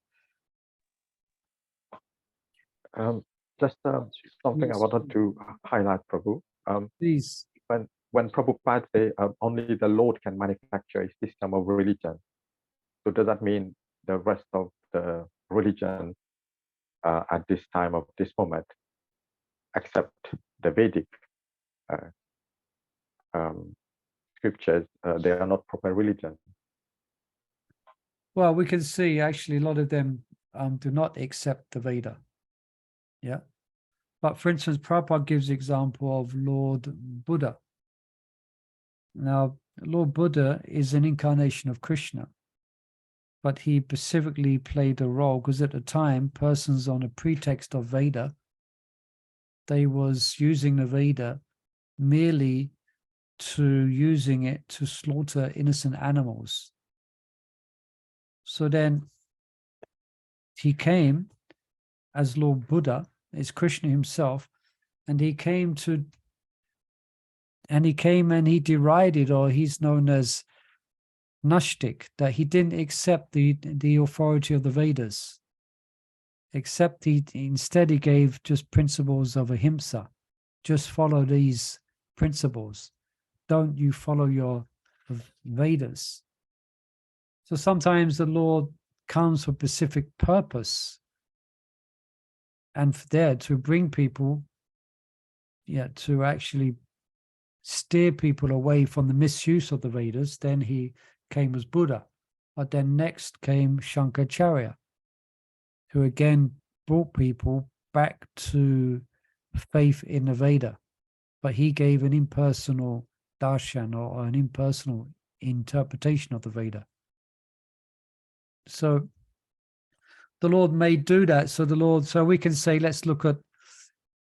Just something Yes. I wanted to highlight, Prabhu. Please. When Prabhupada say only the Lord can manufacture a system of religion, so does that mean the rest of the religion at this time of this moment, except the Vedic scriptures, they are not proper religion? Well, we can see actually a lot of them do not accept the Veda. Yeah. But for instance, Prabhupada gives the example of Lord Buddha. Now, Lord Buddha is an incarnation of Krishna, but he specifically played a role because at the time, persons on a pretext of Veda, they was using the Veda merely using it to slaughter innocent animals. So then he came as Lord Buddha, is Krishna himself, and he came and he derided, or he's known as Nashtik, that he didn't accept the authority of the Vedas, except instead he gave just principles of ahimsa. Just follow these principles. Don't you follow your Vedas. So sometimes the Lord comes for a specific purpose, and for there to bring people, to actually steer people away from the misuse of the Vedas. Then he came as Buddha, but then next came Shankaracharya, who again brought people back to faith in the Veda, but he gave an impersonal darshan, or an impersonal interpretation of the Veda. So the Lord may do that. So we can say,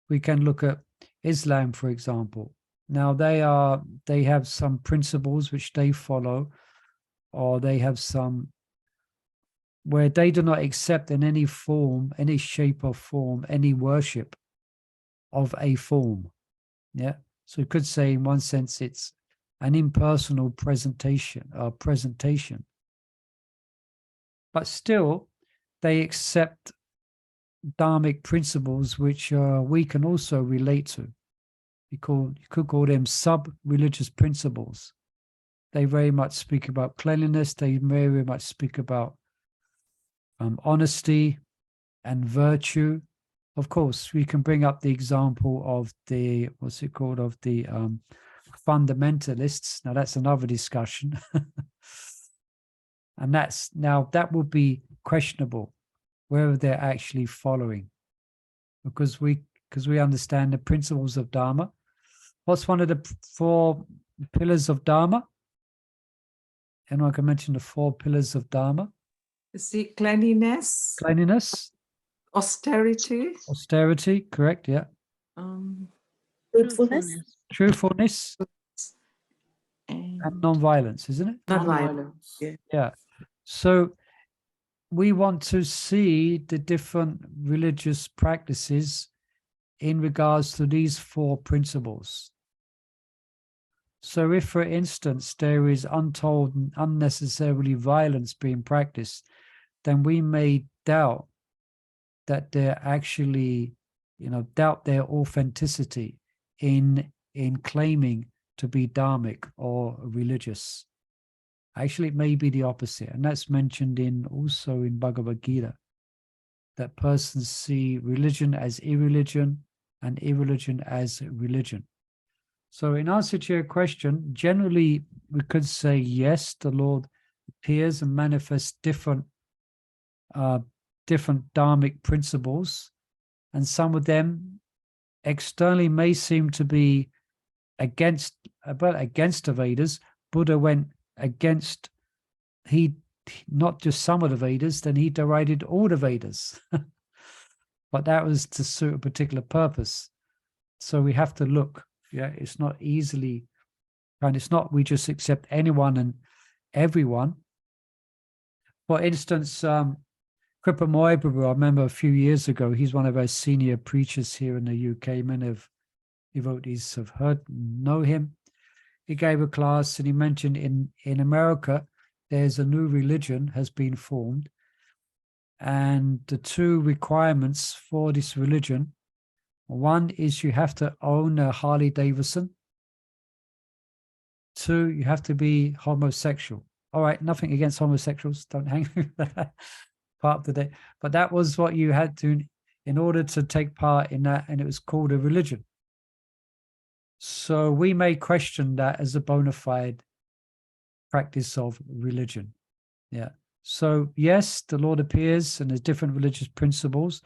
we can look at Islam, for example. Now they have some principles which they follow, or they have some where they do not accept in any form, any shape or form, any worship of a form. Yeah. So you could say in one sense it's an impersonal presentation. But still they accept dharmic principles which we can also relate to. You could call them sub-religious principles. They very much speak about cleanliness. They very much speak about honesty and virtue. Of course, we can bring up the example of the, of the fundamentalists. Now that's another discussion. And that would be questionable whether they're actually following, because we understand the principles of Dharma. What's one of the 4 pillars of Dharma? Anyone can mention the 4 pillars of Dharma? See, cleanliness, austerity, correct, yeah. Truthfulness and non-violence, isn't it? non-violence. Yeah. So we want to see the different religious practices in regards to these 4 principles. So if, for instance, there is untold and unnecessarily violence being practiced, then we may doubt that they're actually, doubt their authenticity in claiming to be dharmic or religious. Actually, it may be the opposite, and that's mentioned also in Bhagavad Gita, that persons see religion as irreligion and irreligion as religion. So in answer to your question, generally we could say yes, the Lord appears and manifests different dharmic principles, and some of them externally may seem to be against the Vedas. Buddha went against, not just some of the Vedas, then he derided all the Vedas. But that was to suit a particular purpose. So we have to look. It's not easily, and it's not we just accept anyone and everyone. For instance, Kripa Mahaprabhu, I remember a few years ago, he's one of our senior preachers here in the UK. Many of devotees have know him. He gave a class and he mentioned in America, there's a new religion has been formed. And the 2 requirements for this religion, one is you have to own a Harley Davidson. 2, you have to be homosexual. All right, nothing against homosexuals. Don't hang with that part of the day. But that was what you had to, in order to take part in that, and it was called a religion. So we may question that as a bona fide practice of religion. Yeah. So yes, the Lord appears and there's different religious principles,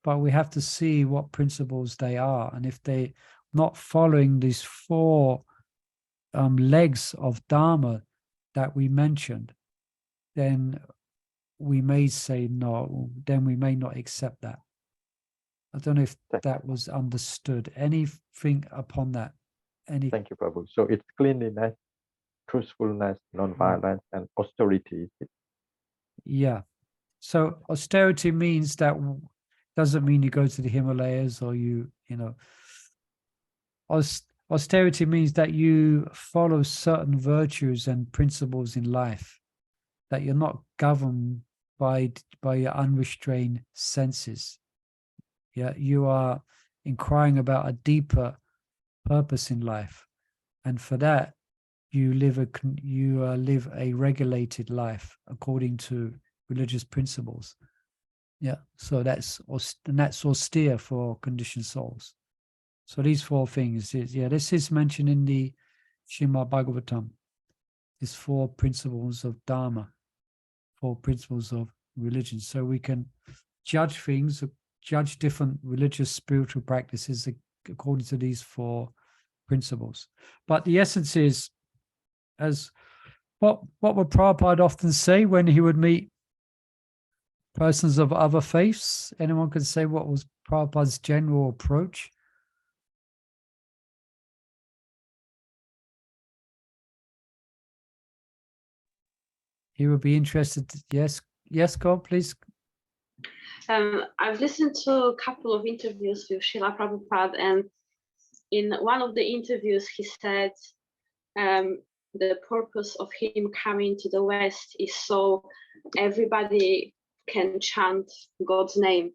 but we have to see what principles they are. And if they're not following these 4 legs of Dharma that we mentioned, then we may say no, then we may not accept that. I don't know if that was understood. Anything upon that? Thank you, Prabhu. So it's cleanliness, truthfulness, non-violence, and austerity. Yeah. So austerity means that doesn't mean you go to the Himalayas or austerity means that you follow certain virtues and principles in life, that you're not governed by your unrestrained senses. Yeah, you are inquiring about a deeper purpose in life, and for that you live a regulated life according to religious principles. Yeah, so that's austere for conditioned souls. So these 4 things this is mentioned in the Srimad Bhagavatam. These 4 principles of Dharma, 4 principles of religion. So we can judge things, judge different religious spiritual practices according to these 4 principles. But the essence is, as what would Prabhupada often say when he would meet persons of other faiths? Anyone can say what was Prabhupada's general approach? He would be interested. Yes, God, please. I've listened to a couple of interviews with Srila Prabhupada, and in one of the interviews he said the purpose of him coming to the West is so everybody can chant God's name.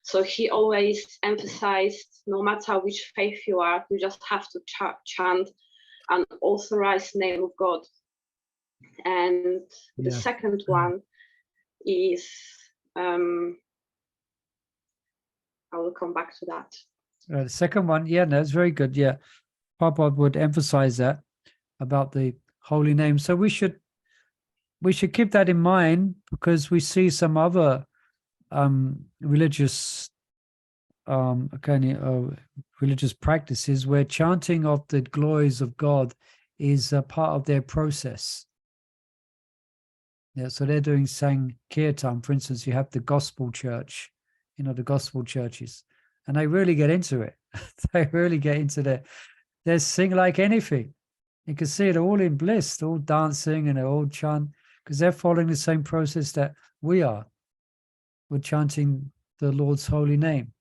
So he always emphasized, no matter which faith you are, you just have to chant an authorized name of God. And the second one is, I will come back to that. The second one, that's very good. Yeah, Prabhupada would emphasize that about the holy name. So we should keep that in mind, because we see some other religious religious practices where chanting of the glories of God is a part of their process. Yeah, so they're doing Sankirtan. For instance, you have the gospel church, the gospel churches, and they really get into it. They really get into they sing like anything. You can see it all in bliss, all dancing and all chant, because they're following the same process that we are. We're chanting the Lord's holy name.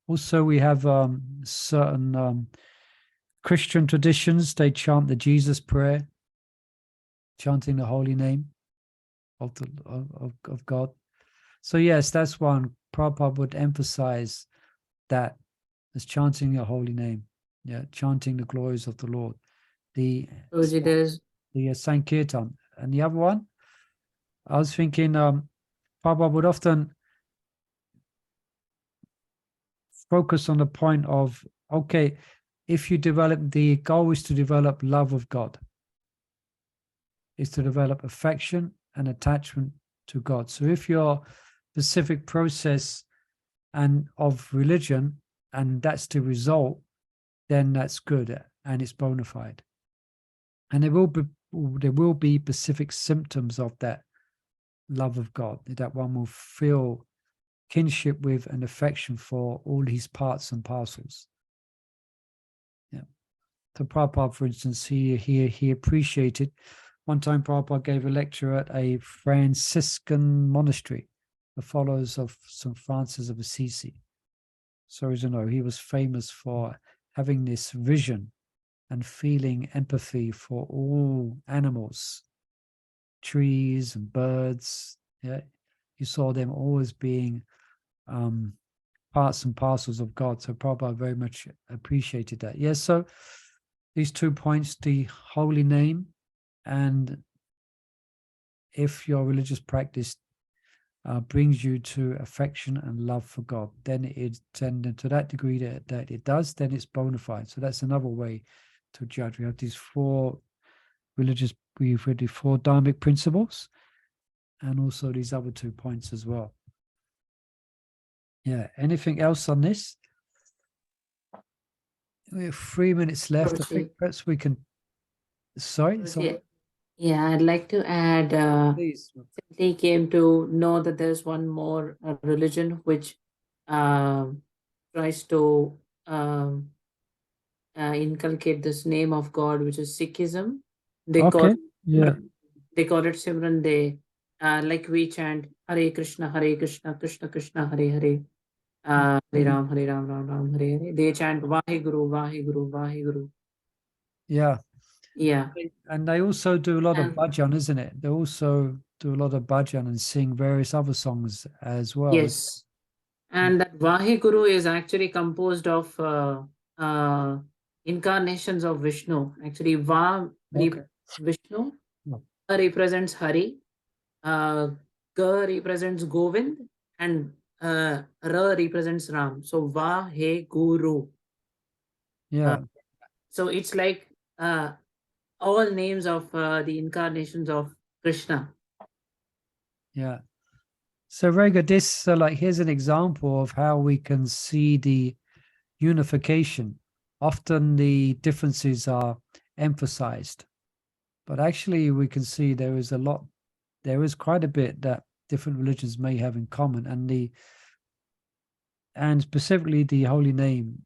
Also, we have certain Christian traditions. They chant the Jesus prayer, chanting the holy name of God. So yes, that's one. Prabhupada would emphasize that as chanting your holy name, chanting the glories of the Lord. The Sankirtan. And the other one, I was thinking, Prabhupada would often focus on the point of, okay, if you develop, the goal is to develop love of God, is to develop affection and attachment to God. So if your specific process and of religion, and that's the result, then that's good and it's bona fide. And there will be specific symptoms of that love of God, that one will feel kinship with and affection for all his parts and parcels. Yeah. So Prabhupada, for instance, he appreciated. One time Prabhupada gave a lecture at a Franciscan monastery, the followers of St. Francis of Assisi. So as you know, he was famous for having this vision and feeling empathy for all animals, trees and birds. Yeah, you saw them always being parts and parcels of God. So Prabhupada very much appreciated that. Yes, so these 2 points, the holy name, and if your religious practice brings you to affection and love for God, then to that degree that it does, then it's bona fide. So that's another way to judge. We have these 4 we've read the 4 dharmic principles, and also these other 2 points as well. Yeah, anything else on this? We have 3 minutes left. I think perhaps we can. Sorry. Yeah, I'd like to add. Please. They came to know that there's one more religion which tries to inculcate this name of God, which is Sikhism. They call it Simran. They like we chant Hare Krishna, Krishna Krishna, Hare Hare. Hare Ram, Ram Ram, Hare Hare. They chant Vaheguru, Vaheguru, Vaheguru. Yeah. Yeah. And they also do a lot of bhajan, isn't it? They also do a lot of bhajan and sing various other songs as well. Yes. And that Vaheguru is actually composed of incarnations of Vishnu. Actually, Va Vishnu, No. A represents Hari, Ga represents Govind, and Ra represents Ram. So Va, He, Guru. Yeah. So it's like all names of the incarnations of Krishna. Yeah. So very good. This like here's an example of how we can see the unification. Often the differences are emphasized, but actually we can see there is quite a bit that different religions may have in common, and specifically the holy name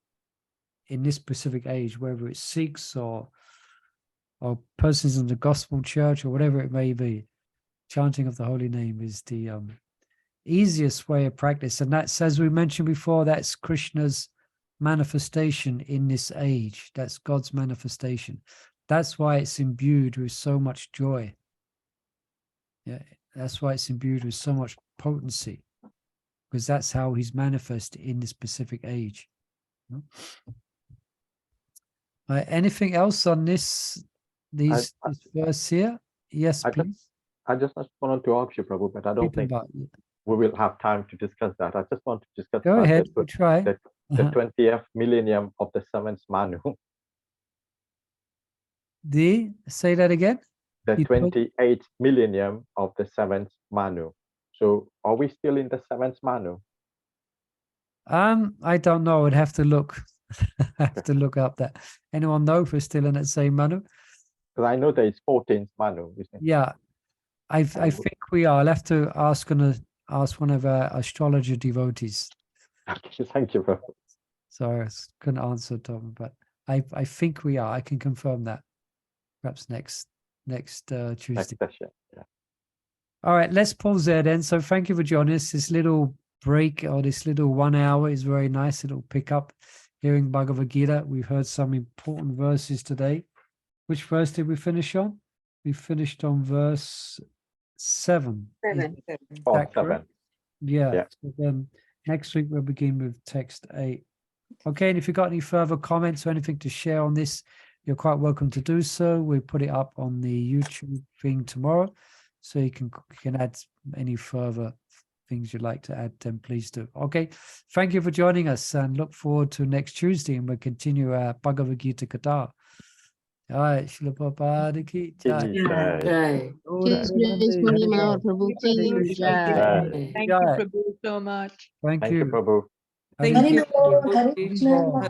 in this specific age, whether it's Sikhs or persons in the gospel church or whatever it may be, chanting of the holy name is the easiest way of practice. And that's, as we mentioned before, that's Krishna's manifestation in this age. That's God's manifestation. That's why it's imbued with so much joy. Yeah, that's why it's imbued with so much potency, because that's how he's manifest in this specific age. Anything else on this verse here? Yes, please. I just wanted to ask you, Prabhu, but I don't think we will have time to discuss that. I just want to discuss Go ahead, try. the 20th millennium of the 7th Manu. Say that again? The 28th millennium of the 7th Manu. So are we still in the 7th Manu? I don't know. I'd have to look. I have to look up that. Anyone know if we're still in that same Manu? Because I know that it's 14th Manu, isn't it? Yeah, I think we are. I'll have to ask one of our astrologer devotees. Thank you, Prabhu. Sorry, I couldn't answer, Tom, but I think we are. I can confirm that. Perhaps next Tuesday. Next session, yeah. All right, let's pause there then. So thank you for joining us. This little break or this little 1 hour is very nice. It'll pick up hearing Bhagavad Gita. We've heard some important verses today. Which verse did we finish on? We finished on verse 7. 7. Oh, 7. Yeah. So then next week we'll begin with text 8. Okay, and if you've got any further comments or anything to share on this, you're quite welcome to do so. We'll put it up on the YouTube thing tomorrow, so you can add any further things you'd like to add, then please do. Okay, thank you for joining us, and look forward to next Tuesday, and we'll continue our Bhagavad Gita Katha. All right, Srila Prabhupada ki jai. Jai. Thank you, Prabhu, so much. Thank you. Prabhu. Thank you. Hare Krishna.